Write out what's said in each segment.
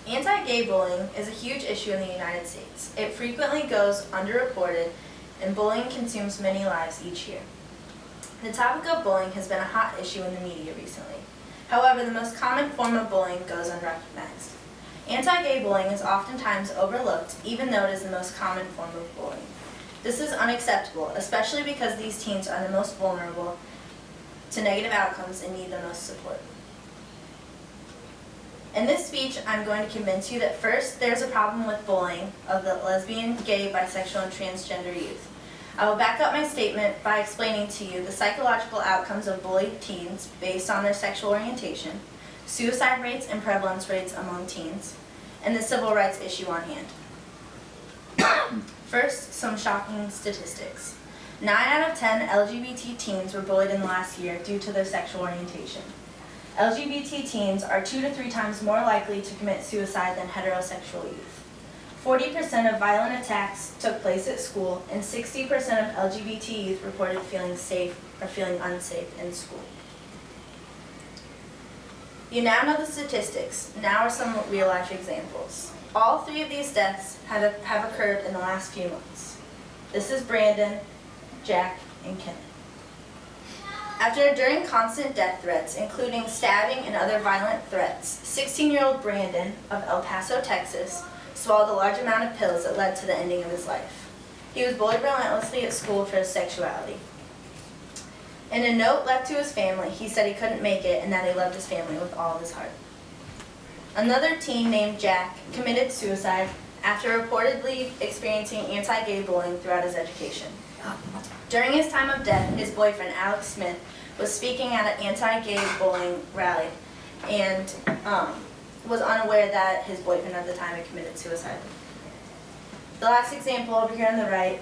Anti-gay bullying is a huge issue in the United States. It frequently goes underreported, and bullying consumes many lives each year. The topic of bullying has been a hot issue in the media recently. However, the most common form of bullying goes unrecognized. Anti-gay bullying is oftentimes overlooked, even though it is the most common form of bullying. This is unacceptable, especially because these teens are the most vulnerable to negative outcomes and need the most support. In this speech, I'm going to convince you that first, there's a problem with bullying of the lesbian, gay, bisexual, and transgender youth. I will back up my statement by explaining to you the psychological outcomes of bullied teens based on their sexual orientation, suicide rates and prevalence rates among teens, and the civil rights issue on hand. First, some shocking statistics. 9 out of 10 LGBT teens were bullied in the last year due to their sexual orientation. LGBT teens are 2 to 3 times more likely to commit suicide than heterosexual youth. 40% of violent attacks took place at school, and 60% of LGBT youth reported feeling safe or feeling unsafe in school. You now know the statistics. Now are some real-life examples. All 3 of these deaths have occurred in the last few months. This is Brandon, Jack, and Kenneth. After enduring constant death threats, including stabbing and other violent threats, 16-year-old Brandon of El Paso, Texas, swallowed a large amount of pills that led to the ending of his life. He was bullied relentlessly at school for his sexuality. In a note left to his family, he said he couldn't make it and that he loved his family with all of his heart. Another teen named Jack committed suicide after reportedly experiencing anti-gay bullying throughout his education. During his time of death, his boyfriend, Alex Smith, was speaking at an anti-gay bullying rally and was unaware that his boyfriend at the time had committed suicide. The last example over here on the right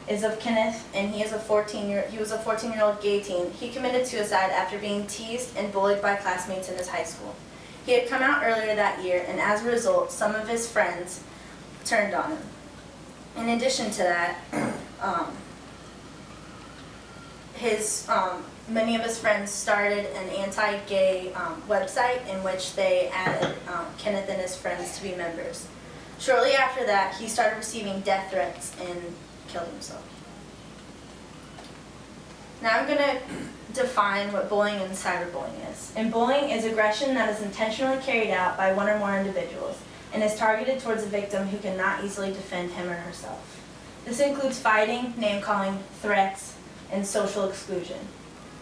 is of Kenneth, and he was a 14-year-old gay teen. He committed suicide after being teased and bullied by classmates in his high school. He had come out earlier that year, and as a result, some of his friends turned on him. In addition to that, many of his friends started an anti-gay website in which they added Kenneth and his friends to be members. Shortly after that, he started receiving death threats and killed himself. Now I'm going to define what bullying and cyberbullying is. And bullying is aggression that is intentionally carried out by one or more individuals and is targeted towards a victim who cannot easily defend him or herself. This includes fighting, name-calling, threats, and social exclusion.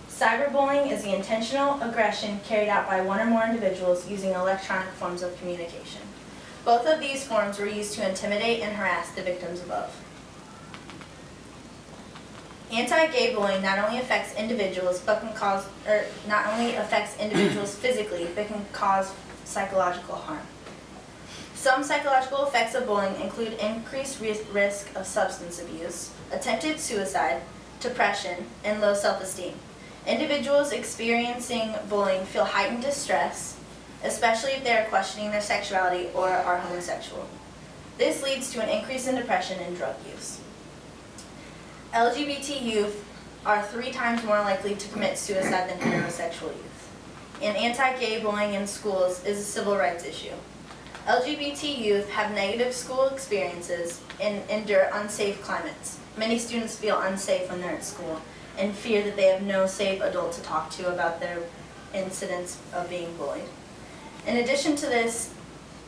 Cyberbullying is the intentional aggression carried out by one or more individuals using electronic forms of communication. Both of these forms were used to intimidate and harass the victims above. Anti-gay bullying not only affects individuals, but not only affects individuals physically, but can cause psychological harm. Some psychological effects of bullying include increased risk of substance abuse, attempted suicide, depression, and low self-esteem. Individuals experiencing bullying feel heightened distress, especially if they are questioning their sexuality or are homosexual. This leads to an increase in depression and drug use. LGBT youth are 3 times more likely to commit suicide than heterosexual youth. And anti-gay bullying in schools is a civil rights issue. LGBT youth have negative school experiences and endure unsafe climates. Many students feel unsafe when they're at school and fear that they have no safe adult to talk to about their incidents of being bullied. In addition to this,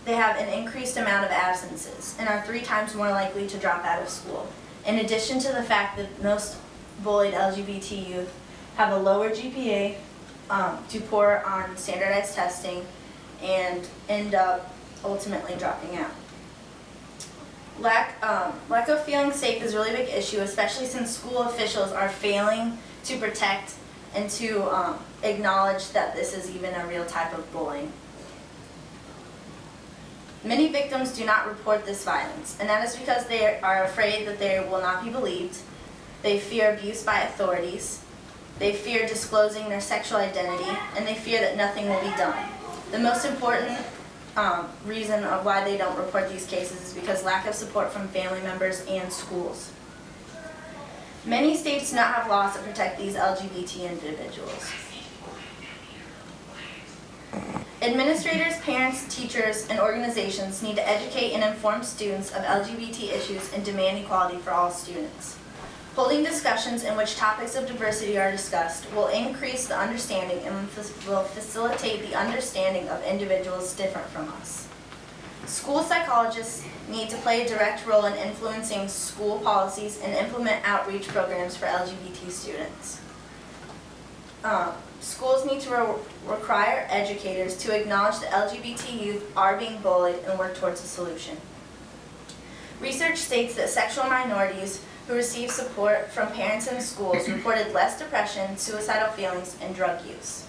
they have an increased amount of absences and are 3 times more likely to drop out of school. In addition to the fact that most bullied LGBT youth have a lower GPA, do poor on standardized testing, and end up ultimately dropping out. Lack of feeling safe is a really big issue, especially since school officials are failing to protect and to acknowledge that this is even a real type of bullying. Many victims do not report this violence, and that is because they are afraid that they will not be believed. They fear abuse by authorities. They fear disclosing their sexual identity, and they fear that nothing will be done. The most important reason of why they don't report these cases is because lack of support from family members and schools. Many states do not have laws that protect these LGBT individuals. Administrators, parents, teachers, and organizations need to educate and inform students of LGBT issues and demand equality for all students. Holding discussions in which topics of diversity are discussed will increase the understanding and will facilitate the understanding of individuals different from us. School psychologists need to play a direct role in influencing school policies and implement outreach programs for LGBT students. Schools need to require educators to acknowledge that LGBT youth are being bullied and work towards a solution. Research states that sexual minorities who receive support from parents and schools reported less depression, suicidal feelings, and drug use.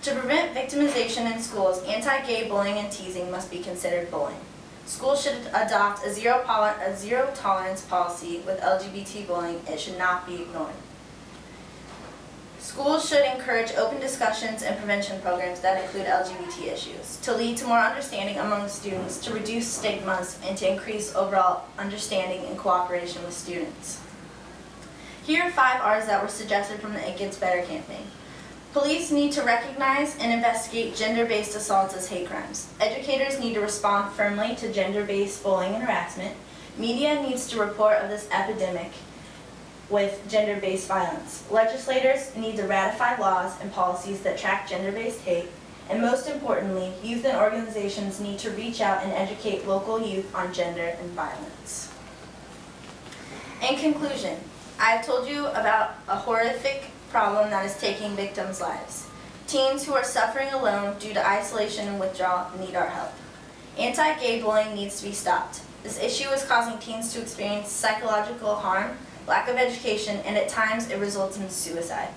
To prevent victimization in schools, anti-gay bullying and teasing must be considered bullying. Schools should adopt a zero tolerance policy with LGBT bullying. It should not be ignored. Schools should encourage open discussions and prevention programs that include LGBT issues to lead to more understanding among students, to reduce stigmas, and to increase overall understanding and cooperation with students. Here are 5 R's that were suggested from the It Gets Better campaign. Police need to recognize and investigate gender-based assaults as hate crimes. Educators need to respond firmly to gender-based bullying and harassment. Media needs to report of this epidemic with gender-based violence. Legislators need to ratify laws and policies that track gender-based hate. And most importantly, youth and organizations need to reach out and educate local youth on gender and violence. In conclusion, I've told you about a horrific problem that is taking victims' lives. Teens who are suffering alone due to isolation and withdrawal need our help. Anti-gay bullying needs to be stopped. This issue is causing teens to experience psychological harm, lack of education, and at times it results in suicide.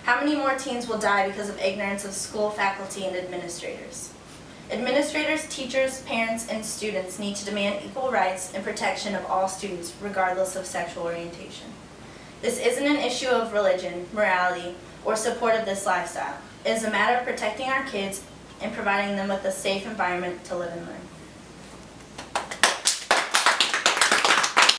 How many more teens will die because of ignorance of school faculty and administrators? Administrators, teachers, parents, and students need to demand equal rights and protection of all students, regardless of sexual orientation. This isn't an issue of religion, morality, or support of this lifestyle. It is a matter of protecting our kids and providing them with a safe environment to live and learn.